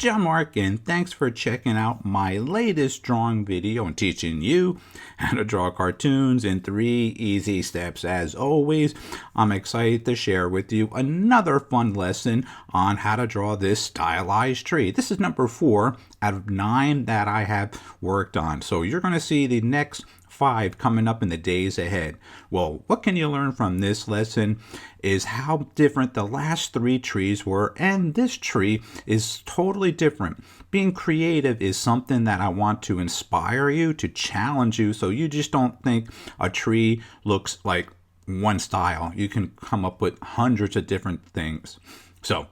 John-Marc, and thanks for checking out my latest drawing video and teaching you how to draw cartoons in 3 easy steps. As always, I'm excited to share with you another fun lesson on how to draw this stylized tree. This is number 4 out of 9 that I have worked on. So you're going to see the next 5 coming up in the days ahead. Well, what can you learn from this lesson is how different the last 3 trees were, and this tree is totally different. Being creative is something that I want to inspire you, to challenge you, so you just don't think a tree looks like one style. You can come up with hundreds of different things. So,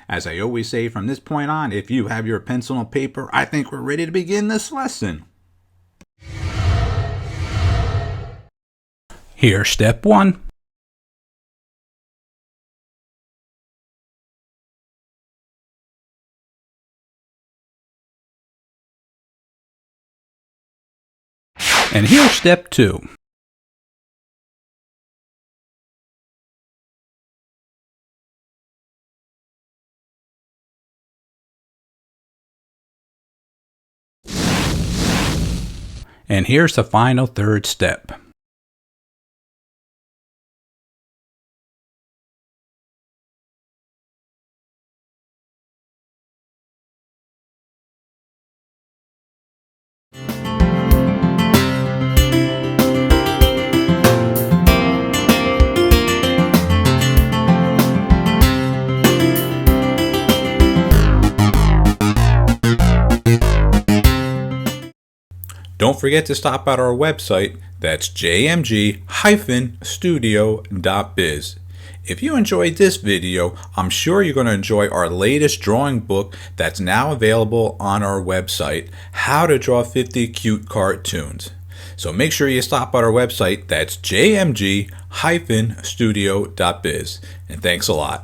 as I always say from this point on, if you have your pencil and paper, I think we're ready to begin this lesson. Here's step 1. And here's step 2. And here's the final 3rd step. Don't forget to stop at our website, that's jmg-studio.biz. If you enjoyed this video, I'm sure you're going to enjoy our latest drawing book that's now available on our website, How to Draw 50 Cute Cartoons. So make sure you stop at our website, that's jmg-studio.biz. And thanks a lot.